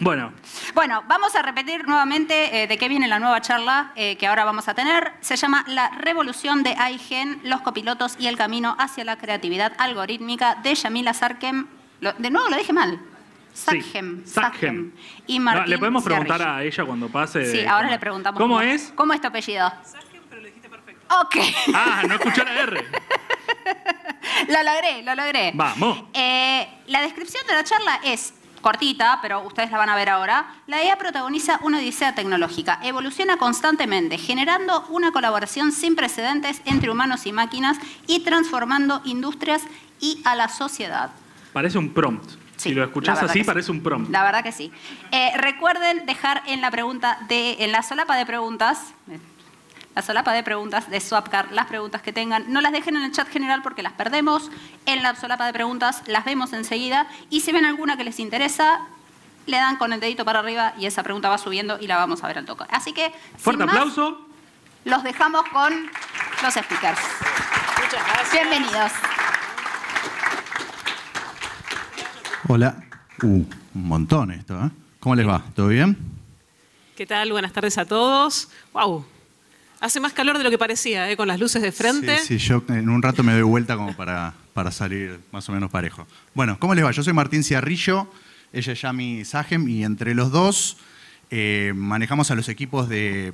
Bueno. Bueno, vamos a repetir nuevamente de qué viene la nueva charla que ahora vamos a tener. Se llama La revolución de Aigen, los copilotos y el camino hacia la creatividad algorítmica, de Yamila Sarkem. De nuevo lo dije mal. Sarkem. Sí, Sarkem. Y Martín ¿Le podemos preguntar Ciarrillo. a ella cuando pase? Sí, ahora le preguntamos. ¿Cómo es? ¿Cómo es tu apellido? Sarkem, pero lo dijiste perfecto. Ok. Ah, no escuché la R. Lo logré. Vamos. La descripción de la charla es cortita, pero ustedes la van a ver ahora. La IA protagoniza una odisea tecnológica. Evoluciona constantemente, generando una colaboración sin precedentes entre humanos y máquinas y transformando industrias y a la sociedad. Parece un prompt. Sí, si lo escuchás así, sí. parece un prompt. La verdad que sí. Recuerden dejar en la solapa de preguntas de Swapcar, las preguntas que tengan. No las dejen en el chat general porque las perdemos. En la solapa de preguntas las vemos enseguida. Y si ven alguna que les interesa, le dan con el dedito para arriba y esa pregunta va subiendo y la vamos a ver al toque. Así que, Fuerte sin más, aplauso. los dejamos con los speakers. Muchas gracias. Bienvenidos. Hola. Un montón esto, ¿eh? ¿Cómo les va? ¿Todo bien? ¿Qué tal? Buenas tardes a todos. ¡Wow! Hace más calor de lo que parecía, ¿eh? Con las luces de frente. Sí, yo en un rato me doy vuelta como para salir más o menos parejo. Bueno, ¿cómo les va? Yo soy Martín Ciarrillo, ella es Yami Sarkem, y entre los dos manejamos a los equipos de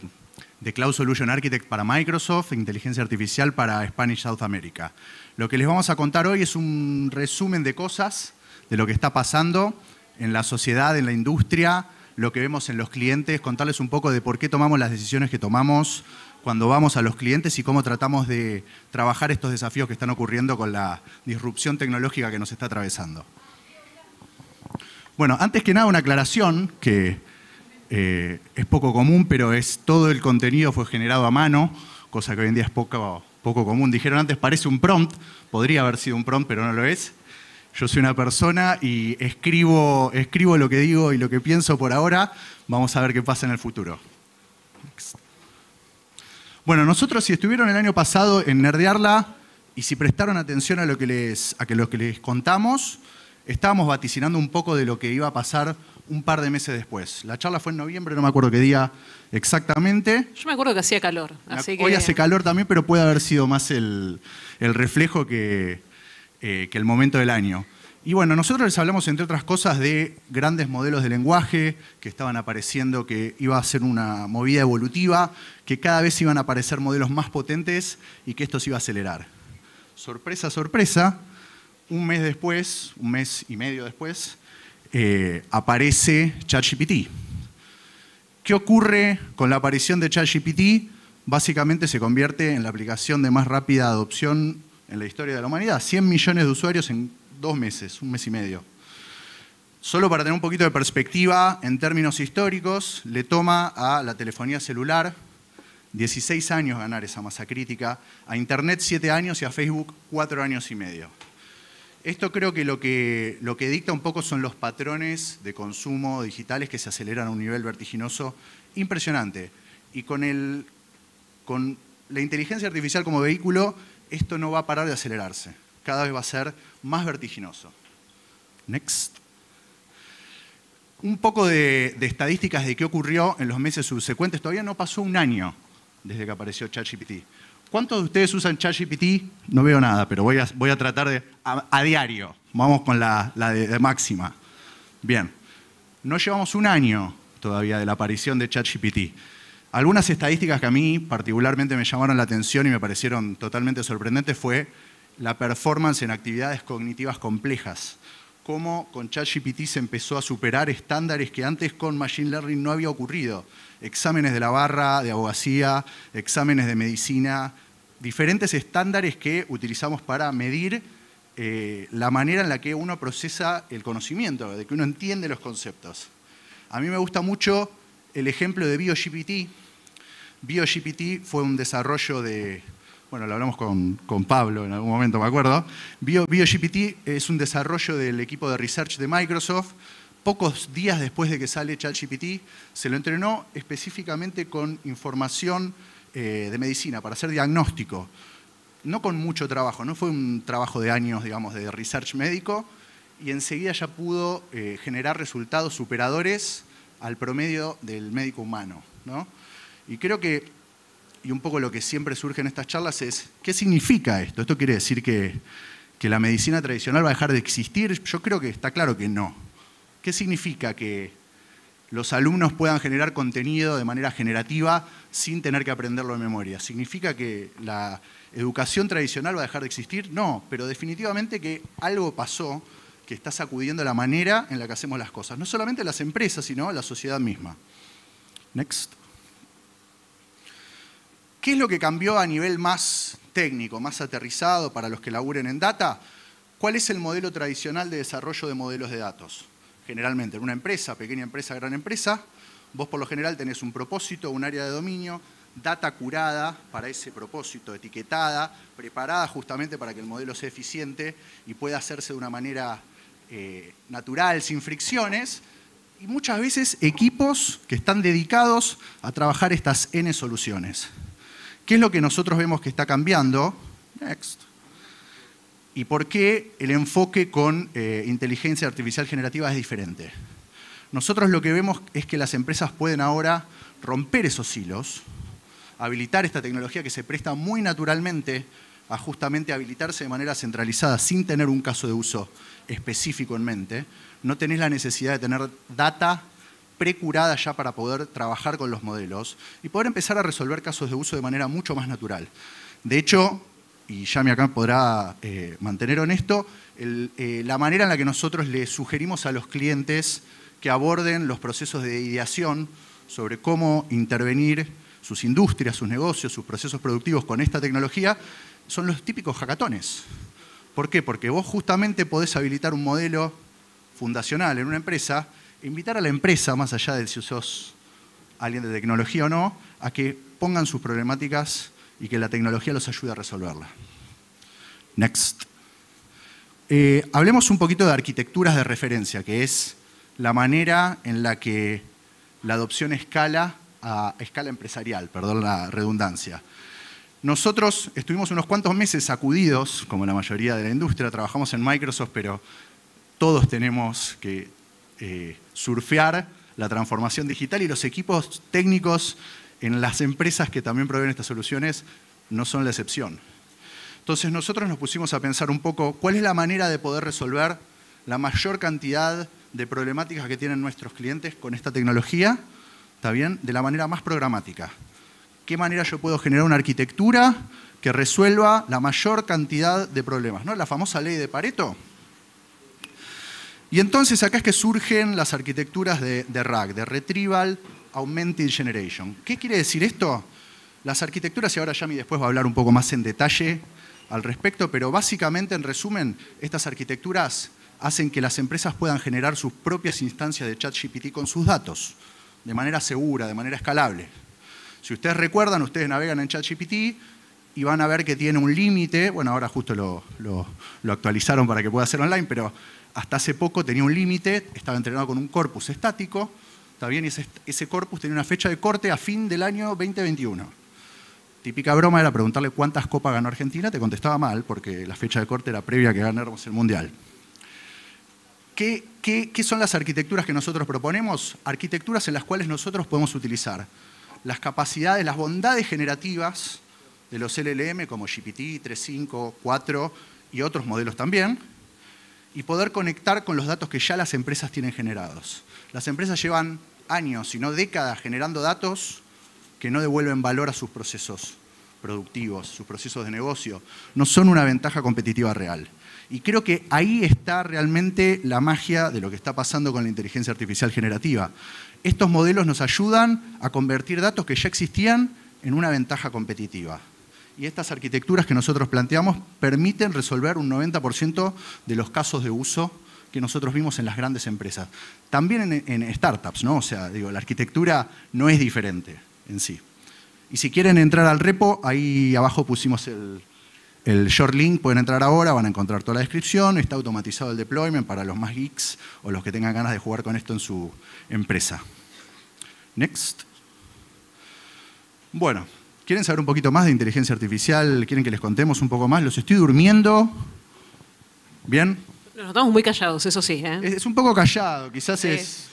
Cloud Solution Architect para Microsoft, inteligencia artificial para Spanish South America. Lo que les vamos a contar hoy es un resumen de cosas, de lo que está pasando en la sociedad, en la industria, lo que vemos en los clientes, contarles un poco de por qué tomamos las decisiones que tomamos cuando vamos a los clientes y cómo tratamos de trabajar estos desafíos que están ocurriendo con la disrupción tecnológica que nos está atravesando. Bueno, antes que nada una aclaración que es poco común, pero todo el contenido fue generado a mano, cosa que hoy en día es poco común. Dijeron antes, parece un prompt, podría haber sido un prompt, pero no lo es. Yo soy una persona y escribo lo que digo y lo que pienso por ahora. Vamos a ver qué pasa en el futuro. Next. Bueno, nosotros si estuvieron el año pasado en Nerdearla y si prestaron atención a lo que les contamos, estábamos vaticinando un poco de lo que iba a pasar un par de meses después. La charla fue en noviembre, no me acuerdo qué día exactamente. Yo me acuerdo que hacía calor. Así Hoy que... hace calor también, pero puede haber sido más el reflejo que el momento del año. Y bueno, nosotros les hablamos, entre otras cosas, de grandes modelos de lenguaje que estaban apareciendo, que iba a ser una movida evolutiva, que cada vez iban a aparecer modelos más potentes y que esto se iba a acelerar. Sorpresa, sorpresa, un mes y medio después, aparece ChatGPT. ¿Qué ocurre con la aparición de ChatGPT? Básicamente se convierte en la aplicación de más rápida adopción en la historia de la humanidad. 100 millones de usuarios en 2 meses, un mes y medio. Solo para tener un poquito de perspectiva, en términos históricos, le toma a la telefonía celular 16 años ganar esa masa crítica, a Internet 7 años y a Facebook 4 años y medio. Esto creo que lo que dicta un poco son los patrones de consumo digitales que se aceleran a un nivel vertiginoso impresionante. Y con la inteligencia artificial como vehículo, esto no va a parar de acelerarse. Cada vez va a ser más vertiginoso. Next. Un poco de estadísticas de qué ocurrió en los meses subsecuentes. Todavía no pasó un año desde que apareció ChatGPT. ¿Cuántos de ustedes usan ChatGPT? No veo nada, pero voy a tratar de a diario. Vamos con la de máxima. Bien. No llevamos un año todavía de la aparición de ChatGPT. Algunas estadísticas que a mí particularmente me llamaron la atención y me parecieron totalmente sorprendentes fue la performance en actividades cognitivas complejas. Cómo con ChatGPT se empezó a superar estándares que antes con Machine Learning no había ocurrido. Exámenes de la barra, de abogacía, exámenes de medicina, diferentes estándares que utilizamos para medir la manera en la que uno procesa el conocimiento, de que uno entiende los conceptos. A mí me gusta mucho el ejemplo de BioGPT. BioGPT fue un desarrollo de... Bueno, lo hablamos con Pablo en algún momento, me acuerdo. BioGPT es un desarrollo del equipo de research de Microsoft. Pocos días después de que sale ChatGPT, se lo entrenó específicamente con información de medicina para hacer diagnóstico. No con mucho trabajo, no fue un trabajo de años, digamos, de research médico. y enseguida ya pudo generar resultados superadores al promedio del médico humano, ¿no? Y creo que, y un poco lo que siempre surge en estas charlas es, ¿qué significa esto? ¿Esto quiere decir que la medicina tradicional va a dejar de existir? Yo creo que está claro que no. ¿Qué significa que los alumnos puedan generar contenido de manera generativa sin tener que aprenderlo de memoria? ¿Significa que la educación tradicional va a dejar de existir? No, pero definitivamente que algo pasó que está sacudiendo la manera en la que hacemos las cosas. No solamente las empresas, sino la sociedad misma. Next. ¿Qué es lo que cambió a nivel más técnico, más aterrizado para los que laburen en data? ¿Cuál es el modelo tradicional de desarrollo de modelos de datos? Generalmente en una empresa, pequeña empresa, gran empresa, vos por lo general tenés un propósito, un área de dominio, data curada para ese propósito, etiquetada, preparada justamente para que el modelo sea eficiente y pueda hacerse de una manera natural, sin fricciones, y muchas veces equipos que están dedicados a trabajar estas N soluciones. ¿Qué es lo que nosotros vemos que está cambiando? Next. ¿Y por qué el enfoque con inteligencia artificial generativa es diferente? Nosotros lo que vemos es que las empresas pueden ahora romper esos hilos, habilitar esta tecnología que se presta muy naturalmente a justamente habilitarse de manera centralizada sin tener un caso de uso específico en mente. No tenés la necesidad de tener data precurada ya para poder trabajar con los modelos y poder empezar a resolver casos de uso de manera mucho más natural. De hecho, y Yami acá podrá mantener honesto, la manera en la que nosotros le sugerimos a los clientes que aborden los procesos de ideación sobre cómo intervenir sus industrias, sus negocios, sus procesos productivos con esta tecnología, son los típicos hackatones. ¿Por qué? Porque vos justamente podés habilitar un modelo fundacional en una empresa e invitar a la empresa, más allá de si sos alguien de tecnología o no, a que pongan sus problemáticas y que la tecnología los ayude a resolverla. Next. Hablemos un poquito de arquitecturas de referencia, que es la manera en la que la adopción escala a escala empresarial, perdón la redundancia. Nosotros estuvimos unos cuantos meses sacudidos, como la mayoría de la industria, trabajamos en Microsoft, pero todos tenemos que surfear la transformación digital y los equipos técnicos en las empresas que también proveen estas soluciones no son la excepción. Entonces nosotros nos pusimos a pensar un poco cuál es la manera de poder resolver la mayor cantidad de problemáticas que tienen nuestros clientes con esta tecnología, ¿está bien? De la manera más programática. ¿Qué manera yo puedo generar una arquitectura que resuelva la mayor cantidad de problemas? ¿No? La famosa ley de Pareto. Y entonces acá es que surgen las arquitecturas de RAG, de Retrieval Augmented Generation. ¿Qué quiere decir esto? Las arquitecturas, y ahora Yami después va a hablar un poco más en detalle al respecto, pero básicamente, en resumen, estas arquitecturas hacen que las empresas puedan generar sus propias instancias de ChatGPT con sus datos, de manera segura, de manera escalable. Si ustedes recuerdan, ustedes navegan en ChatGPT y van a ver que tiene un límite, bueno, ahora justo lo actualizaron para que pueda ser online, pero hasta hace poco tenía un límite, estaba entrenado con un corpus estático, ¿está bien? Y ese corpus tenía una fecha de corte a fin del año 2021. Típica broma era preguntarle cuántas copas ganó Argentina, te contestaba mal, porque la fecha de corte era previa a que ganáramos el Mundial. ¿Qué son las arquitecturas que nosotros proponemos? Arquitecturas en las cuales nosotros podemos utilizar las capacidades, las bondades generativas de los LLM como GPT, 3.5, 4 y otros modelos también, y poder conectar con los datos que ya las empresas tienen generados. Las empresas llevan años, si no décadas, generando datos que no devuelven valor a sus procesos productivos, sus procesos de negocio. No son una ventaja competitiva real. Y creo que ahí está realmente la magia de lo que está pasando con la inteligencia artificial generativa. Estos modelos nos ayudan a convertir datos que ya existían en una ventaja competitiva. Y estas arquitecturas que nosotros planteamos permiten resolver un 90% de los casos de uso que nosotros vimos en las grandes empresas. También en startups, ¿no? O sea, digo, la arquitectura no es diferente en sí. Y si quieren entrar al repo, ahí abajo pusimos el short link, pueden entrar ahora, van a encontrar toda la descripción, está automatizado el deployment para los más geeks o los que tengan ganas de jugar con esto en su empresa. Next. Bueno, ¿quieren saber un poquito más de inteligencia artificial? ¿Quieren que les contemos un poco más? ¿Los estoy durmiendo? ¿Bien? Nos notamos muy callados, eso sí. Es un poco callado, quizás Sí. es...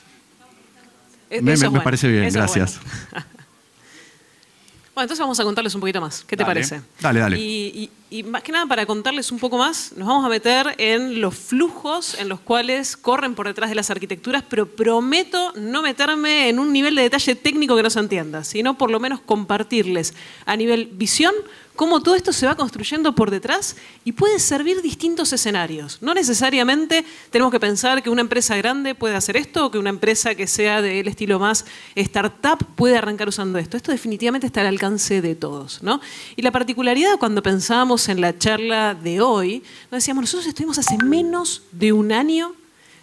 Eso Me es bueno, parece bien, eso es gracias. bueno. Bueno, entonces vamos a contarles un poquito más. ¿Qué te Dale, parece? dale. Y más que nada, para contarles un poco más, nos vamos a meter en los flujos en los cuales corren por detrás de las arquitecturas, pero prometo no meterme en un nivel de detalle técnico que no se entienda, sino por lo menos compartirles a nivel visión cómo todo esto se va construyendo por detrás y puede servir distintos escenarios. No necesariamente tenemos que pensar que una empresa grande puede hacer esto o que una empresa que sea del estilo más startup puede arrancar usando esto. Esto definitivamente está al alcance de todos, ¿no? Y la particularidad cuando pensábamos en la charla de hoy, nos decíamos, nosotros estuvimos hace menos de un año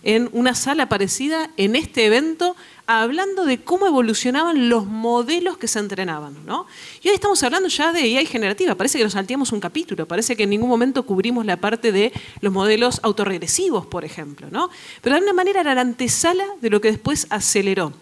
en una sala parecida en este evento hablando de cómo evolucionaban los modelos que se entrenaban, ¿no? Y hoy estamos hablando ya de AI generativa. Parece que nos salteamos un capítulo, parece que en ningún momento cubrimos la parte de los modelos autorregresivos, por ejemplo, ¿no? Pero de alguna manera era la antesala de lo que después aceleró.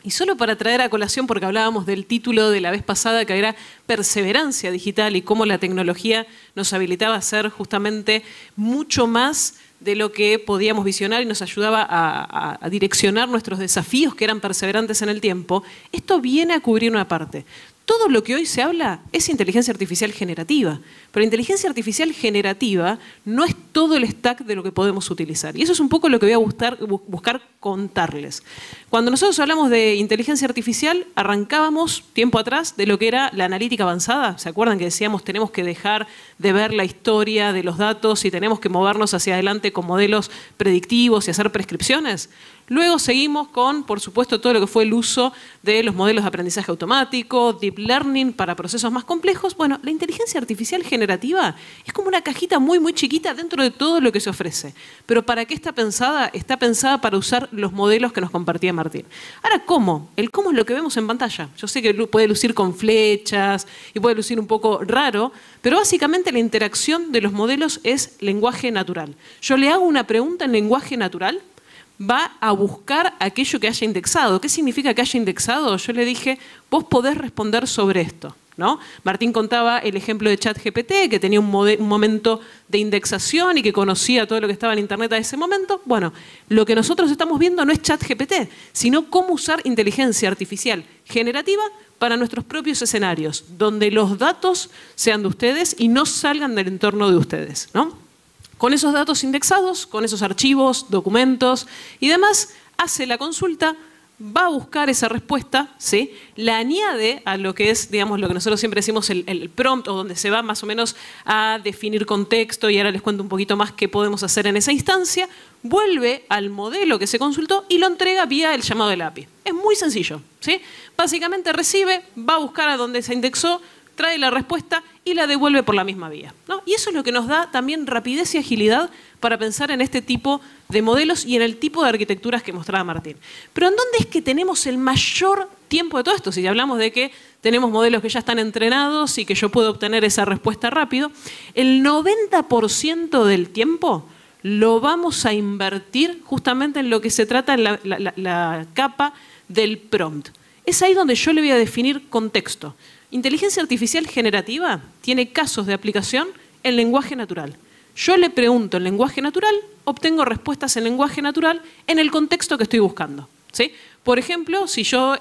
Y solo para traer a colación, porque hablábamos del título de la vez pasada, que era Perseverancia Digital y cómo la tecnología nos habilitaba a ser justamente mucho más de lo que podíamos visionar y nos ayudaba a direccionar nuestros desafíos que eran perseverantes en el tiempo, esto viene a cubrir una parte. Todo lo que hoy se habla es inteligencia artificial generativa, pero inteligencia artificial generativa no es todo el stack de lo que podemos utilizar. Y eso es un poco lo que voy a buscar contarles. Cuando nosotros hablamos de inteligencia artificial, arrancábamos tiempo atrás de lo que era la analítica avanzada. ¿Se acuerdan que decíamos tenemos que dejar de ver la historia de los datos y tenemos que movernos hacia adelante con modelos predictivos y hacer prescripciones? Luego seguimos con, por supuesto, todo lo que fue el uso de los modelos de aprendizaje automático, deep learning para procesos más complejos. Bueno, la inteligencia artificial generativa es como una cajita muy, muy chiquita dentro de todo lo que se ofrece. Pero ¿para qué está pensada? Está pensada para usar los modelos que nos compartía Martín. Ahora, ¿cómo? El cómo es lo que vemos en pantalla. Yo sé que puede lucir con flechas y puede lucir un poco raro, pero básicamente la interacción de los modelos es lenguaje natural. Yo le hago una pregunta en lenguaje natural, va a buscar aquello que haya indexado. ¿Qué significa que haya indexado? Yo le dije, vos podés responder sobre esto, ¿no? Martín contaba el ejemplo de ChatGPT, que tenía un momento de indexación y que conocía todo lo que estaba en Internet a ese momento. Bueno, lo que nosotros estamos viendo no es ChatGPT, sino cómo usar inteligencia artificial generativa para nuestros propios escenarios, donde los datos sean de ustedes y no salgan del entorno de ustedes, ¿no? Con esos datos indexados, con esos archivos, documentos y demás, hace la consulta, va a buscar esa respuesta, ¿sí? La añade a lo que es, digamos, lo que nosotros siempre decimos el prompt, o donde se va más o menos a definir contexto, y ahora les cuento un poquito más qué podemos hacer en esa instancia, vuelve al modelo que se consultó y lo entrega vía el llamado del API. Es muy sencillo, ¿sí? Básicamente recibe, va a buscar a donde se indexó, trae la respuesta y la devuelve por la misma vía, ¿no? Y eso es lo que nos da también rapidez y agilidad para pensar en este tipo de modelos y en el tipo de arquitecturas que mostraba Martín. Pero ¿en dónde es que tenemos el mayor tiempo de todo esto? Si hablamos de que tenemos modelos que ya están entrenados y que yo puedo obtener esa respuesta rápido, el 90% del tiempo lo vamos a invertir justamente en lo que se trata en la capa del prompt. Es ahí donde yo le voy a definir contexto. Inteligencia artificial generativa tiene casos de aplicación en lenguaje natural. Yo le pregunto en lenguaje natural, obtengo respuestas en lenguaje natural en el contexto que estoy buscando, ¿sí? Por ejemplo, si yo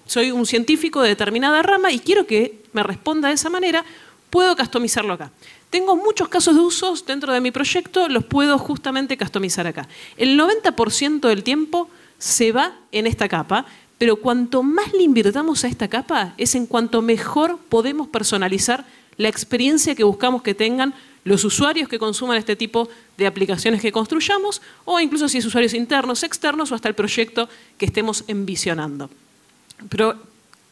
soy un científico de determinada rama y quiero que me responda de esa manera, puedo customizarlo acá. Tengo muchos casos de usos dentro de mi proyecto, los puedo justamente customizar acá. El 90% del tiempo se va en esta capa, pero cuanto más le invirtamos a esta capa, es en cuanto mejor podemos personalizar la experiencia que buscamos que tengan los usuarios que consuman este tipo de aplicaciones que construyamos, o incluso si es usuarios internos, externos, o hasta el proyecto que estemos envisionando. Pero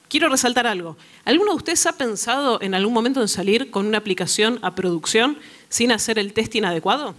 quiero resaltar algo. ¿Alguno de ustedes ha pensado en algún momento en salir con una aplicación a producción sin hacer el testing adecuado?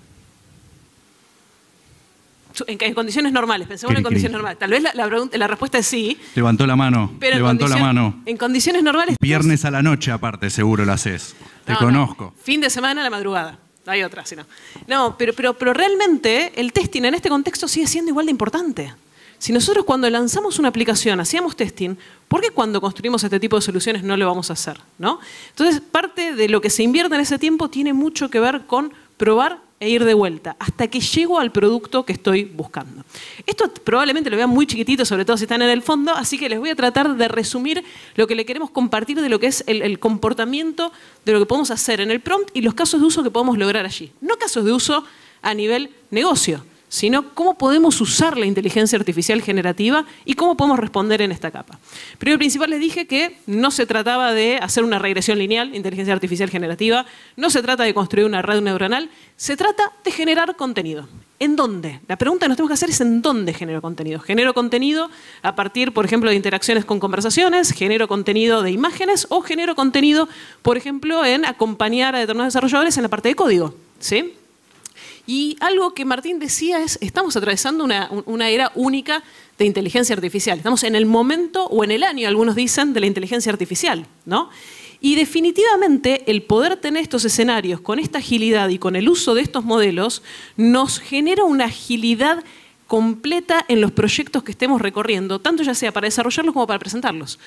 En condiciones normales, pensemos en condiciones normales. Tal vez la respuesta es sí. Levantó la mano, pero levantó la mano. En condiciones normales. Viernes a la noche, aparte, seguro lo haces. Te conozco. No. Fin de semana a la madrugada. Hay otra, si no. No, pero realmente el testing en este contexto sigue siendo igual de importante. Si nosotros cuando lanzamos una aplicación hacíamos testing, ¿por qué cuando construimos este tipo de soluciones no lo vamos a hacer, ¿no? Entonces, parte de lo que se invierte en ese tiempo tiene mucho que ver con probar e ir de vuelta, hasta que llego al producto que estoy buscando. Esto probablemente lo vean muy chiquitito, sobre todo si están en el fondo, así que les voy a tratar de resumir lo que le queremos compartir de lo que es el comportamiento de lo que podemos hacer en el prompt y los casos de uso que podemos lograr allí. No casos de uso a nivel negocio, sino cómo podemos usar la inteligencia artificial generativa y cómo podemos responder en esta capa. Primero y principal les dije que no se trataba de hacer una regresión lineal, inteligencia artificial generativa, no se trata de construir una red neuronal, se trata de generar contenido. ¿En dónde? La pregunta que nos tenemos que hacer es ¿en dónde genero contenido? Genero contenido a partir, por ejemplo, de interacciones con conversaciones, genero contenido de imágenes o genero contenido, por ejemplo, en acompañar a determinados desarrolladores en la parte de código, ¿sí? Y algo que Martín decía es, estamos atravesando una era única de inteligencia artificial. Estamos en el momento o en el año, algunos dicen, de la inteligencia artificial, ¿no? Y definitivamente el poder tener estos escenarios con esta agilidad y con el uso de estos modelos nos genera una agilidad completa en los proyectos que estemos recorriendo, tanto ya sea para desarrollarlos como para presentarlos.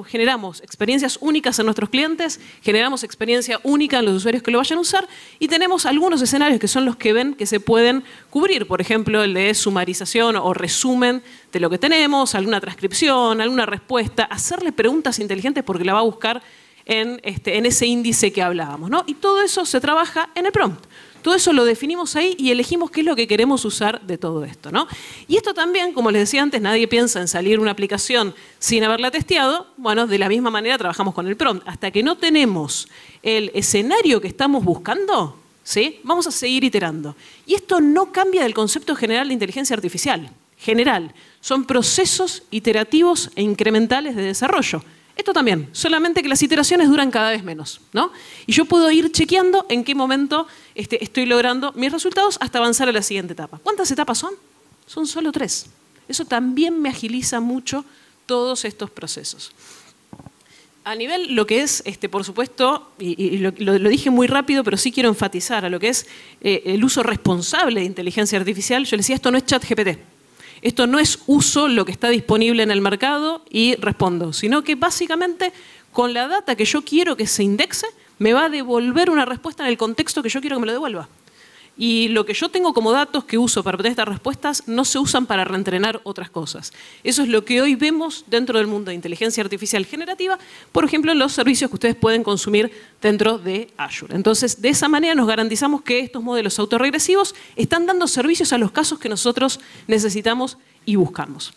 Generamos experiencias únicas en nuestros clientes, generamos experiencia única en los usuarios que lo vayan a usar y tenemos algunos escenarios que son los que ven que se pueden cubrir, por ejemplo, el de sumarización o resumen de lo que tenemos, alguna transcripción, alguna respuesta, hacerle preguntas inteligentes porque la va a buscar en ese índice que hablábamos, ¿no? Y todo eso se trabaja en el prompt. Todo eso lo definimos ahí y elegimos qué es lo que queremos usar de todo esto, ¿no? Y esto también, como les decía antes, nadie piensa en salir una aplicación sin haberla testeado. Bueno, de la misma manera trabajamos con el prompt. Hasta que no tenemos el escenario que estamos buscando, ¿sí? Vamos a seguir iterando. Y esto no cambia del concepto general de inteligencia artificial. General. Son procesos iterativos e incrementales de desarrollo. Esto también, solamente que las iteraciones duran cada vez menos, ¿no? Y yo puedo ir chequeando en qué momento estoy logrando mis resultados hasta avanzar a la siguiente etapa. ¿Cuántas etapas son? Son solo 3. Eso también me agiliza mucho todos estos procesos. A nivel lo que es, por supuesto, y lo dije muy rápido, pero sí quiero enfatizar a lo que es el uso responsable de inteligencia artificial. Yo les decía, esto no es ChatGPT. Esto no es uso lo que está disponible en el mercado y respondo, sino que básicamente con la data que yo quiero que se indexe, me va a devolver una respuesta en el contexto que yo quiero que me lo devuelva. Y lo que yo tengo como datos que uso para obtener estas respuestas no se usan para reentrenar otras cosas. Eso es lo que hoy vemos dentro del mundo de inteligencia artificial generativa, por ejemplo, en los servicios que ustedes pueden consumir dentro de Azure. Entonces, de esa manera nos garantizamos que estos modelos autorregresivos están dando servicios a los casos que nosotros necesitamos y buscamos.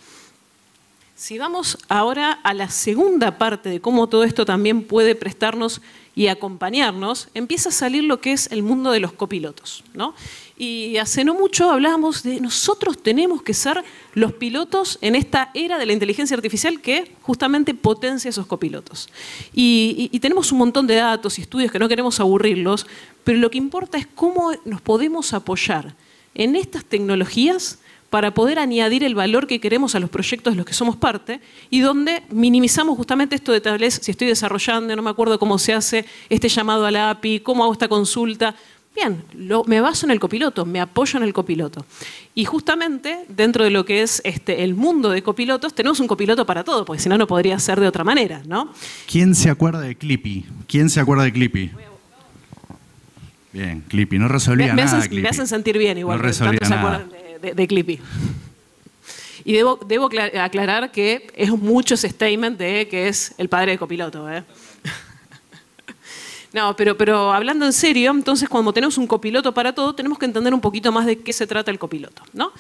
Si vamos ahora a la segunda parte de cómo todo esto también puede prestarnos y acompañarnos, empieza a salir lo que es el mundo de los copilotos, ¿no? Y hace no mucho hablábamos de nosotros tenemos que ser los pilotos en esta era de la inteligencia artificial que justamente potencia esos copilotos. Y tenemos un montón de datos y estudios que no queremos aburrirlos, pero lo que importa es cómo nos podemos apoyar en estas tecnologías para poder añadir el valor que queremos a los proyectos de los que somos parte y donde minimizamos justamente esto de tal vez si estoy desarrollando, no me acuerdo cómo se hace este llamado a la API, cómo hago esta consulta. Bien, me baso en el copiloto, me apoyo en el copiloto. Y justamente dentro de lo que es el mundo de copilotos, tenemos un copiloto para todo, porque si no, no podría ser de otra manera, ¿no? ¿Quién se acuerda de Clippy? ¿Quién se acuerda de Clippy? Bien, Clippy, no resolvía nada. Me hacen sentir bien igual, no resolvía tanto nada. se acuerdan de Clippy. Y debo aclarar que es mucho ese statement de que es el padre de copiloto, ¿eh? No, pero hablando en serio, entonces cuando tenemos un copiloto para todo, tenemos que entender un poquito más de qué se trata el copiloto, ¿no?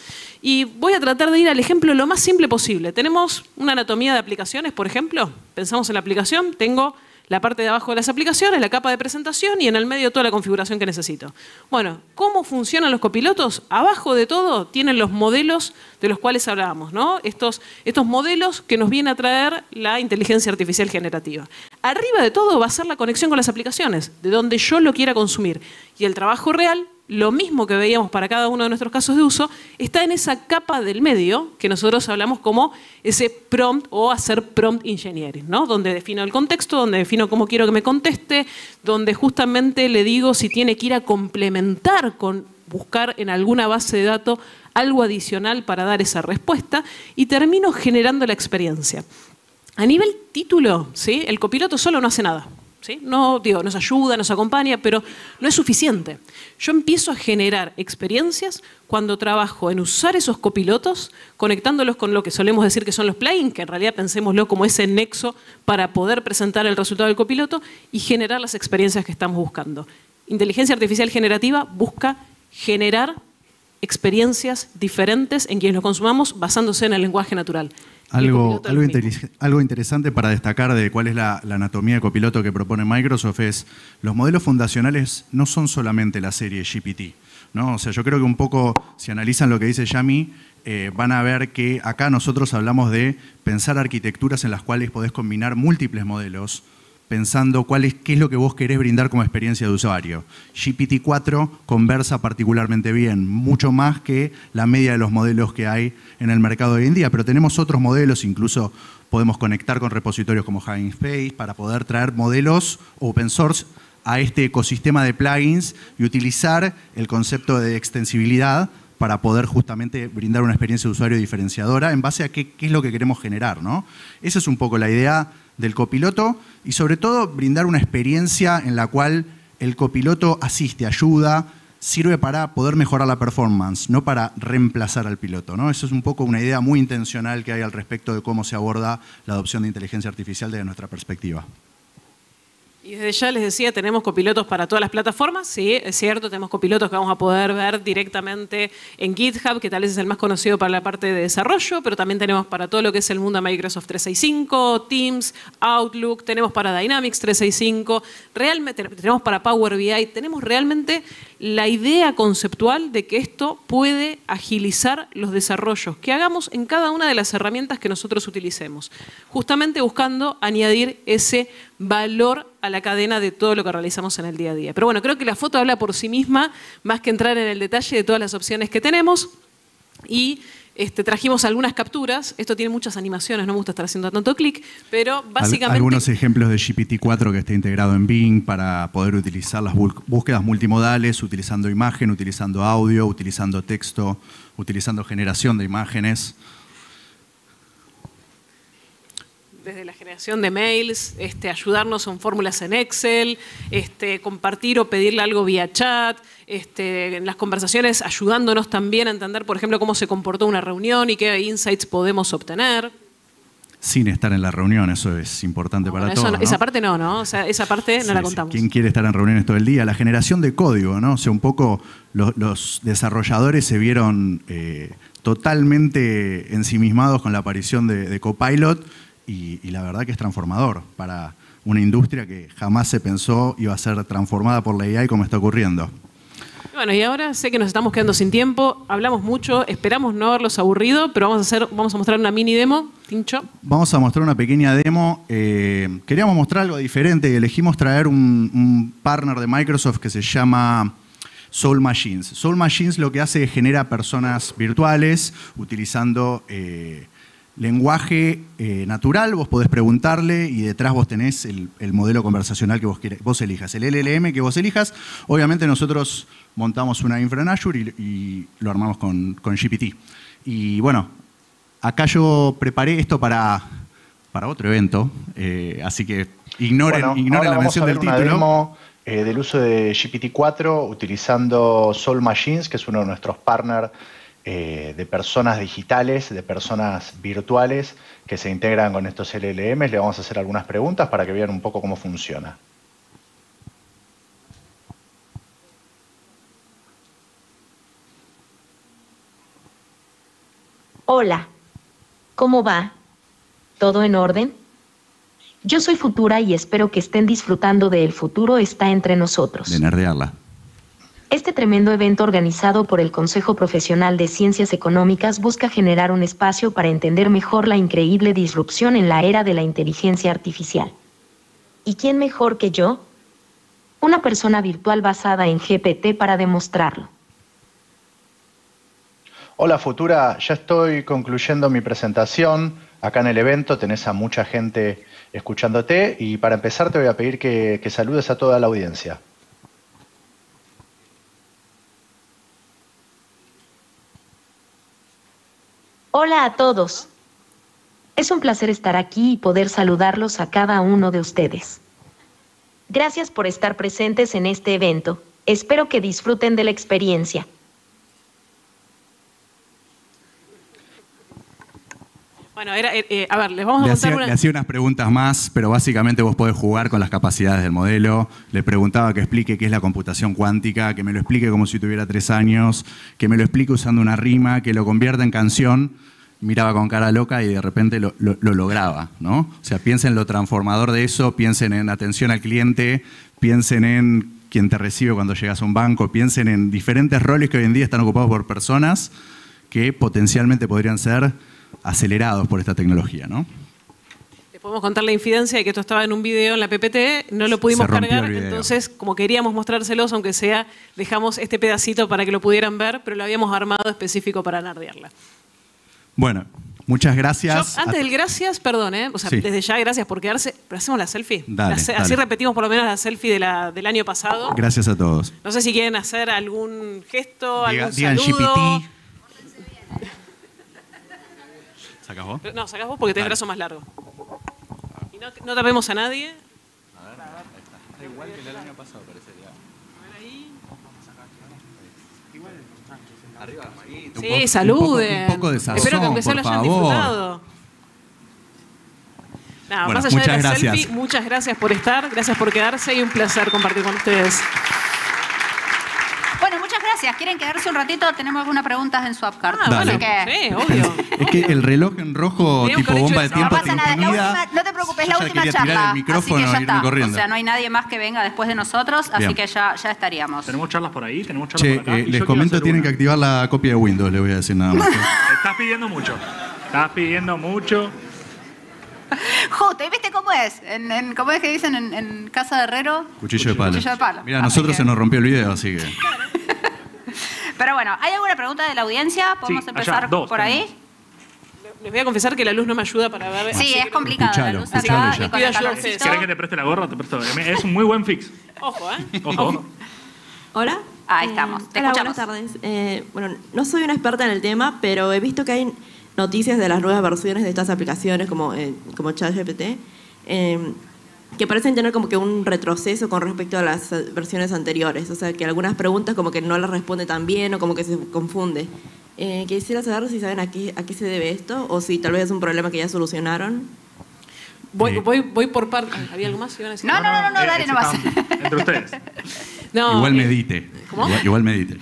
Y voy a tratar de ir al ejemplo lo más simple posible. Tenemos una anatomía de aplicaciones, por ejemplo. Pensamos en la aplicación, tengo la parte de abajo de las aplicaciones, la capa de presentación y en el medio toda la configuración que necesito. Bueno, ¿cómo funcionan los copilotos? Abajo de todo tienen los modelos de los cuales hablábamos, ¿no? Estos modelos que nos viene a traer la inteligencia artificial generativa. Arriba de todo va a ser la conexión con las aplicaciones, de donde yo lo quiera consumir. Y el trabajo real, lo mismo que veíamos para cada uno de nuestros casos de uso, está en esa capa del medio que nosotros hablamos como ese prompt o hacer prompt engineering, ¿no? Donde defino el contexto, donde defino cómo quiero que me conteste, donde justamente le digo si tiene que ir a complementar con buscar en alguna base de datos algo adicional para dar esa respuesta y termino generando la experiencia. A nivel título, ¿sí? El copiloto solo no hace nada. ¿sí? No, digo, nos ayuda, nos acompaña, pero no es suficiente. Yo empiezo a generar experiencias cuando trabajo en usar esos copilotos, conectándolos con lo que solemos decir que son los plugins, que en realidad pensémoslo como ese nexo para poder presentar el resultado del copiloto y generar las experiencias que estamos buscando. Inteligencia artificial generativa busca generar experiencias diferentes en quienes lo consumamos basándose en el lenguaje natural. Algo interesante para destacar de cuál es la anatomía de copiloto que propone Microsoft es los modelos fundacionales no son solamente la serie GPT, ¿no? O sea, yo creo que un poco, si analizan lo que dice Yami, van a ver que acá nosotros hablamos de pensar arquitecturas en las cuales podés combinar múltiples modelos, pensando qué es lo que vos querés brindar como experiencia de usuario. GPT-4 conversa particularmente bien, mucho más que la media de los modelos que hay en el mercado hoy en día, pero tenemos otros modelos, incluso podemos conectar con repositorios como Hugging Face para poder traer modelos open source a este ecosistema de plugins y utilizar el concepto de extensibilidad para poder justamente brindar una experiencia de usuario diferenciadora en base a qué es lo que queremos generar, ¿no? Esa es un poco la idea del copiloto y sobre todo brindar una experiencia en la cual el copiloto asiste, ayuda, sirve para poder mejorar la performance, no para reemplazar al piloto, ¿no? Eso es un poco una idea muy intencional que hay al respecto de cómo se aborda la adopción de inteligencia artificial desde nuestra perspectiva. Y desde ya les decía, tenemos copilotos para todas las plataformas. Sí, es cierto, tenemos copilotos que vamos a poder ver directamente en GitHub, que tal vez es el más conocido para la parte de desarrollo, pero también tenemos para todo lo que es el mundo de Microsoft 365, Teams, Outlook, tenemos para Dynamics 365, realmente tenemos para Power BI, tenemos realmente la idea conceptual de que esto puede agilizar los desarrollos que hagamos en cada una de las herramientas que nosotros utilicemos, justamente buscando añadir ese valor a la cadena de todo lo que realizamos en el día a día. Pero bueno, creo que la foto habla por sí misma, más que entrar en el detalle de todas las opciones que tenemos. Y trajimos algunas capturas. Esto tiene muchas animaciones, no me gusta estar haciendo tanto clic, pero básicamente... Algunos ejemplos de GPT-4 que está integrado en Bing para poder utilizar las búsquedas multimodales, utilizando imagen, utilizando audio, utilizando texto, utilizando generación de imágenes. Desde la generación de mails, ayudarnos en fórmulas en Excel, compartir o pedirle algo vía chat, en las conversaciones ayudándonos también a entender, por ejemplo, cómo se comportó una reunión y qué insights podemos obtener. Sin estar en la reunión, eso es importante para todos, ¿no? Esa parte no, o sea, esa parte no la contamos. ¿Quién quiere estar en reuniones todo el día? La generación de código, ¿no? O sea, un poco los desarrolladores se vieron totalmente ensimismados con la aparición de Copilot. Y la verdad que es transformador para una industria que jamás se pensó iba a ser transformada por la AI como está ocurriendo. Bueno, y ahora sé que nos estamos quedando sin tiempo, hablamos mucho, esperamos no haberlos aburrido, pero vamos a mostrar una mini demo. Tincho. Vamos a mostrar una pequeña demo. Queríamos mostrar algo diferente y elegimos traer un partner de Microsoft que se llama Soul Machines. Soul Machines lo que hace es genera personas virtuales utilizando... lenguaje natural, vos podés preguntarle y detrás vos tenés el modelo conversacional que vos elijas, el LLM que vos elijas. Obviamente nosotros montamos una infra en Azure y lo armamos con GPT. Y bueno, acá yo preparé esto para otro evento, así que ignoren la mención del título. Una demo del uso de GPT-4 utilizando Soul Machines, que es uno de nuestros partners de personas digitales, de personas virtuales que se integran con estos LLMs. Le vamos a hacer algunas preguntas para que vean un poco cómo funciona. Hola, ¿cómo va? ¿Todo en orden? Yo soy Futura y espero que estén disfrutando de El Futuro está entre nosotros. De nerdearla. Este tremendo evento organizado por el Consejo Profesional de Ciencias Económicas busca generar un espacio para entender mejor la increíble disrupción en la era de la inteligencia artificial. ¿Y quién mejor que yo? Una persona virtual basada en GPT para demostrarlo. Hola Futura, ya estoy concluyendo mi presentación. Acá en el evento tenés a mucha gente escuchándote y para empezar te voy a pedir que saludes a toda la audiencia. Hola a todos. Es un placer estar aquí y poder saludarlos a cada uno de ustedes. Gracias por estar presentes en este evento. Espero que disfruten de la experiencia. Bueno, a ver, les vamos a contar Le hacía unas preguntas más, pero básicamente vos podés jugar con las capacidades del modelo. Le preguntaba que explique qué es la computación cuántica, que me lo explique como si tuviera 3 años, que me lo explique usando una rima, que lo convierta en canción. Miraba con cara loca y de repente lo lograba, ¿no? O sea, piensen en lo transformador de eso, piensen en atención al cliente, piensen en quien te recibe cuando llegas a un banco, piensen en diferentes roles que hoy en día están ocupados por personas que potencialmente podrían ser acelerados por esta tecnología, ¿no? Les podemos contar la infidencia de que esto estaba en un video en la PPT, no lo pudimos Se rompió cargar, el video. entonces como queríamos mostrárselos, aunque sea, dejamos este pedacito para que lo pudieran ver, pero lo habíamos armado específico para nardearla. Bueno, muchas gracias. Yo, antes del gracias, perdón, o sea, Sí. desde ya gracias por quedarse, pero hacemos la selfie. Dale, Así dale. repetimos por lo menos la selfie del año pasado. Gracias a todos. No sé si quieren hacer algún gesto, algún Digan saludo. GPT. ¿Sacás vos? No, sacás vos porque tenés el brazo más largo. Y no tapemos a nadie. Igual que el año pasado, parecería. Arriba, Maguito, Sí, saluden. Un poco de sazón, Espero que aunque sea por lo hayan favor. disfrutado. Nada, Bueno, más allá de la muchas gracias. selfie, muchas gracias por estar, gracias por quedarse y un placer compartir con ustedes. Bueno, muchas gracias. ¿Quieren quedarse un ratito? Tenemos algunas preguntas en Swapcard. Ah, Dale. bueno, Así que... sí, obvio. Es que el reloj en rojo, Teníamos tipo que haber bomba de hecho tiempo, No pasa te nada, intimida. no te preocupes, Yo la ya última quería tirar charla. el Así micrófono que ya e irme está. corriendo. O sea, no hay nadie más que venga después de nosotros, así Bien. que ya estaríamos. Tenemos charlas por ahí, tenemos charlas Che, por acá. Y yo les quiero comento, hacer tienen una. que activar la copia de Windows, les voy a decir nada más. Estás pidiendo mucho. Estás pidiendo mucho. Justo, ¿viste cómo es? ¿Cómo es que dicen en Casa de Herrero? Cuchillo de palo. Cuchillo de palo. Mira, a Así nosotros que- se nos rompió el video, así que... Pero bueno, ¿hay alguna pregunta de la audiencia? ¿Podemos Sí, empezar allá, dos por ahí? tenemos. Les voy a confesar que la luz no me ayuda para ver. Sí, así es que- complicada la Escuchalo, luz acá escuchalo y ya. con Pido el ayuda a calorcito. ustedes. ¿Querés que te preste la gorra? Te presto. Es un muy buen fix. Ojo, ¿eh? Ojo, ojo. Hola. Ahí estamos, te hola, escuchamos. buenas tardes. Bueno, no soy una experta en el tema, pero he visto que hay noticias de las nuevas versiones de estas aplicaciones como ChatGPT que parecen tener como que un retroceso con respecto a las versiones anteriores. O sea, que algunas preguntas como que no las responde tan bien o como que se confunde. Quisiera saber si saben a qué se debe esto o si tal vez es un problema que ya solucionaron. Voy por parte. ¿Había algo más? ¿Iban a decir? No, dale nomás. Entre ustedes. No, Igual medite. ¿Cómo? Igual medite.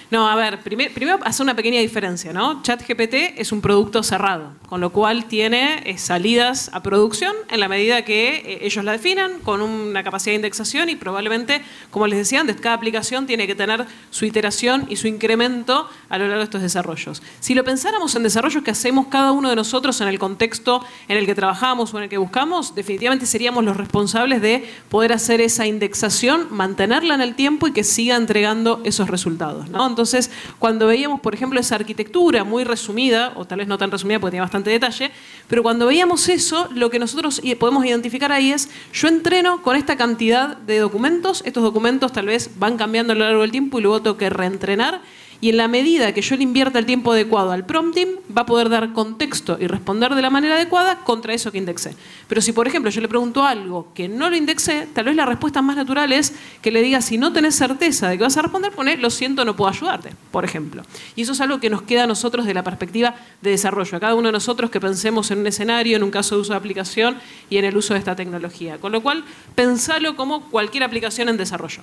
No, a ver, primero hace una pequeña diferencia, ¿no? ChatGPT es un producto cerrado, con lo cual tiene salidas a producción en la medida que ellos la definan, con una capacidad de indexación y probablemente, como les decía antes, cada aplicación tiene que tener su iteración y su incremento a lo largo de estos desarrollos. Si lo pensáramos en desarrollos que hacemos cada uno de nosotros en el contexto en el que trabajamos o en el que buscamos, definitivamente seríamos los responsables de poder hacer esa indexación, mantenerla en el tiempo y que siga entregando esos resultados, ¿no? Entonces, cuando veíamos, por ejemplo, esa arquitectura muy resumida, o tal vez no tan resumida porque tiene bastante detalle, pero cuando veíamos eso, lo que nosotros podemos identificar ahí es, yo entreno con esta cantidad de documentos, estos documentos tal vez van cambiando a lo largo del tiempo y luego tengo que reentrenar, y en la medida que yo le invierta el tiempo adecuado al prompting, va a poder dar contexto y responder de la manera adecuada contra eso que indexé. Pero si, por ejemplo, yo le pregunto algo que no lo indexé, tal vez la respuesta más natural es que le diga, si no tenés certeza de que vas a responder, poné, lo siento, no puedo ayudarte, por ejemplo. Y eso es algo que nos queda a nosotros de la perspectiva de desarrollo, a cada uno de nosotros que pensemos en un escenario, en un caso de uso de aplicación y en el uso de esta tecnología. Con lo cual, pensalo como cualquier aplicación en desarrollo.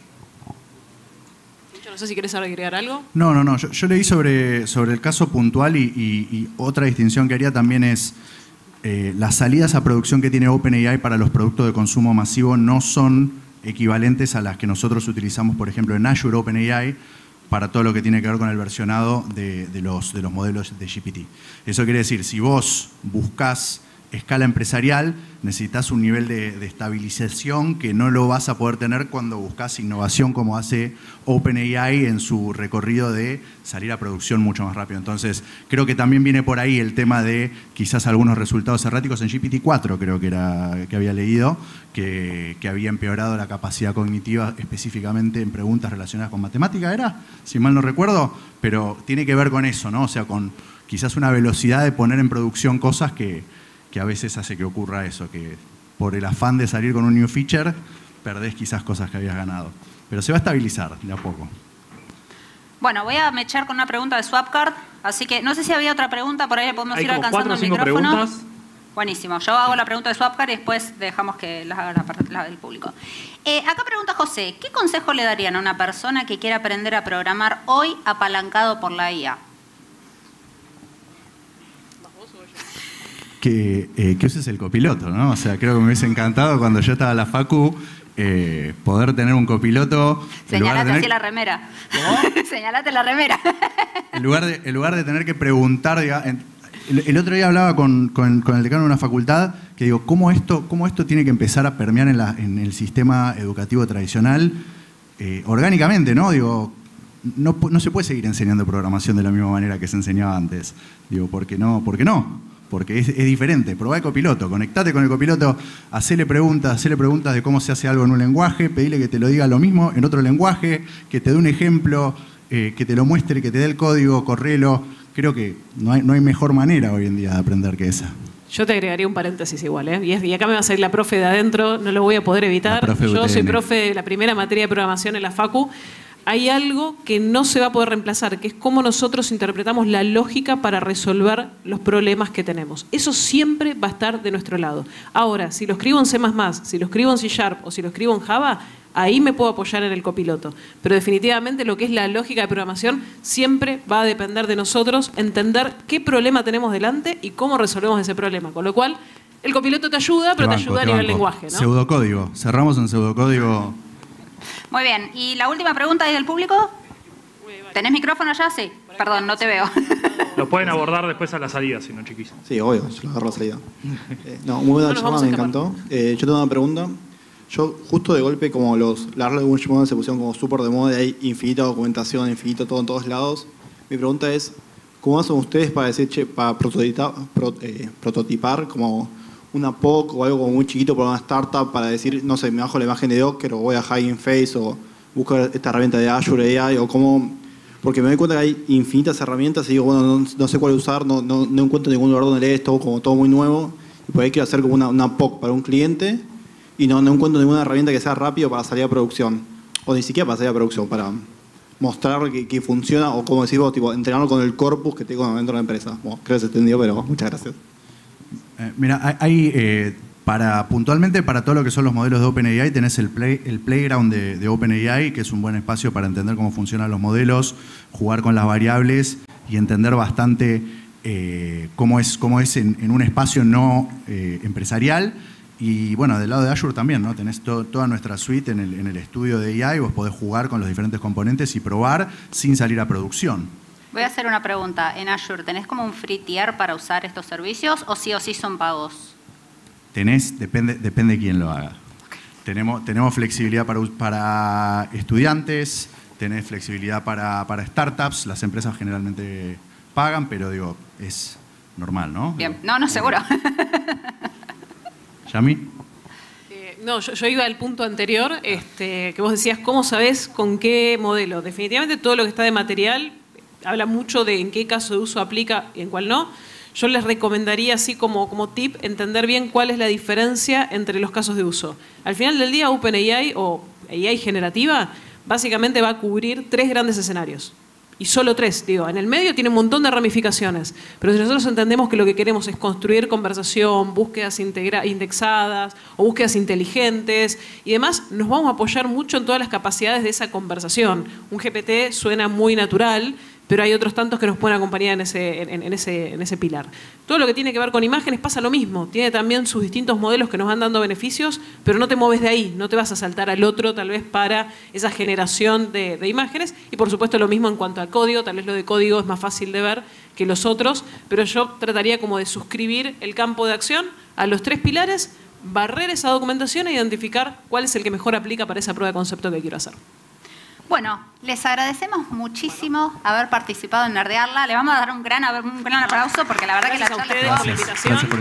No sé si querés agregar algo. No. Yo leí sobre el caso puntual y otra distinción que haría también es las salidas a producción que tiene OpenAI para los productos de consumo masivo no son equivalentes a las que nosotros utilizamos, por ejemplo, en Azure OpenAI para todo lo que tiene que ver con el versionado de los modelos de GPT. Eso quiere decir, si vos buscás escala empresarial, necesitas un nivel de estabilización que no lo vas a poder tener cuando buscas innovación como hace OpenAI en su recorrido de salir a producción mucho más rápido. Entonces, creo que también viene por ahí el tema de quizás algunos resultados erráticos en GPT-4, creo que había leído, que había empeorado la capacidad cognitiva específicamente en preguntas relacionadas con matemática, ¿era? Si mal no recuerdo, pero tiene que ver con eso, ¿no? O sea, con quizás una velocidad de poner en producción cosas que a veces hace que ocurra eso, que por el afán de salir con un new feature, perdés quizás cosas que habías ganado. Pero se va a estabilizar de a poco. Bueno, voy a mechar con una pregunta de Swapcard, así que no sé si había otra pregunta, por ahí le podemos Hay ir como alcanzando 4 o el 5 micrófono. preguntas. Buenísimo, yo hago la pregunta de Swapcard y después dejamos que las haga la del público. Acá pregunta José, ¿qué consejo le darían a una persona que quiera aprender a programar hoy apalancado por la IA? Que uses el copiloto, ¿no? O sea, creo que me hubiese encantado cuando yo estaba en la facu poder tener un copiloto. Señalate así la remera. Señalate la remera. En lugar de tener que preguntar, el otro día hablaba con el decano de una facultad que digo, ¿cómo esto tiene que empezar a permear en el sistema educativo tradicional orgánicamente, ¿no? Digo, no se puede seguir enseñando programación de la misma manera que se enseñaba antes. Digo, ¿por qué no? Porque es diferente. Probá el copiloto, conectate con el copiloto, hacele preguntas de cómo se hace algo en un lenguaje, pedile que te lo diga lo mismo en otro lenguaje, que te dé un ejemplo, que te lo muestre, que te dé el código, correlo. Creo que no hay mejor manera hoy en día de aprender que esa. Yo te agregaría un paréntesis igual, ¿eh? Y acá me va a salir la profe de adentro, no lo voy a poder evitar. Yo soy profe de la primera materia de programación en la facu. Hay algo que no se va a poder reemplazar, que es cómo nosotros interpretamos la lógica para resolver los problemas que tenemos. Eso siempre va a estar de nuestro lado. Ahora, si lo escribo en C++, si lo escribo en C# o si lo escribo en Java, ahí me puedo apoyar en el copiloto. Pero definitivamente lo que es la lógica de programación siempre va a depender de nosotros entender qué problema tenemos delante y cómo resolvemos ese problema. Con lo cual, el copiloto te ayuda, pero te ayuda a nivel lenguaje, ¿no? Pseudocódigo. Cerramos en pseudocódigo. Muy bien. ¿Y la última pregunta ahí del público? ¿Tenés micrófono ya? Sí. Perdón, no te veo. Lo pueden abordar después a la salida, si no, chiquis. Sí, obvio, yo lo agarro a la salida. Muy buena charla, me encantó. Yo tengo una pregunta. Yo justo de golpe, como las Large Language Models se pusieron como súper de moda y hay infinita documentación, infinito todo en todos lados. Mi pregunta es, ¿cómo hacen ustedes para decir, para prototipar como una POC o algo muy chiquito para una startup para decir, no sé, me bajo la imagen de Docker o voy a Hugging Face o busco esta herramienta de Azure AI o cómo... Porque me doy cuenta que hay infinitas herramientas y digo, bueno, no sé cuál usar, no encuentro ningún lugar donde leer esto, como todo muy nuevo. Y por ahí quiero hacer como una POC para un cliente y no encuentro ninguna herramienta que sea rápido para salir a producción. O ni siquiera para salir a producción, para mostrar que funciona o como decís vos, tipo, entrenarlo con el corpus que tengo dentro de la empresa. Bueno, creo que se entendió, pero muchas gracias. Mira, hay puntualmente para todo lo que son los modelos de OpenAI tenés el playground de OpenAI, que es un buen espacio para entender cómo funcionan los modelos, jugar con las variables y entender bastante cómo es en un espacio no empresarial. Y bueno, del lado de Azure también, ¿no? Tenés toda nuestra suite en el estudio de AI, vos podés jugar con los diferentes componentes y probar sin salir a producción. Voy a hacer una pregunta. En Azure, ¿tenés como un free tier para usar estos servicios o sí son pagos? Depende de quién lo haga. Okay. Tenemos flexibilidad para estudiantes, tenés flexibilidad para startups, las empresas generalmente pagan, pero digo, es normal, ¿no? Bien, no, seguro. ¿Yami? No, yo iba al punto anterior, que vos decías, ¿cómo sabés con qué modelo? Definitivamente todo lo que está de material habla mucho de en qué caso de uso aplica y en cuál no. Yo les recomendaría, así como tip, entender bien cuál es la diferencia entre los casos de uso. Al final del día, OpenAI o AI generativa básicamente va a cubrir 3 grandes escenarios. Y solo 3, digo. En el medio tiene un montón de ramificaciones. Pero si nosotros entendemos que lo que queremos es construir conversación, búsquedas indexadas o búsquedas inteligentes y demás, nos vamos a apoyar mucho en todas las capacidades de esa conversación. Un GPT suena muy natural, pero hay otros tantos que nos pueden acompañar en ese pilar. Todo lo que tiene que ver con imágenes pasa lo mismo. Tiene también sus distintos modelos que nos van dando beneficios, pero no te mueves de ahí, no te vas a saltar al otro tal vez para esa generación de imágenes. Y por supuesto lo mismo en cuanto al código, tal vez lo de código es más fácil de ver que los otros, pero yo trataría como de suscribir el campo de acción a los 3 pilares, barrer esa documentación e identificar cuál es el que mejor aplica para esa prueba de concepto que quiero hacer. Bueno, les agradecemos muchísimo haber participado en Nerdearla. Le vamos a dar un gran aplauso porque la verdad que la charla... Gracias a ustedes por la invitación.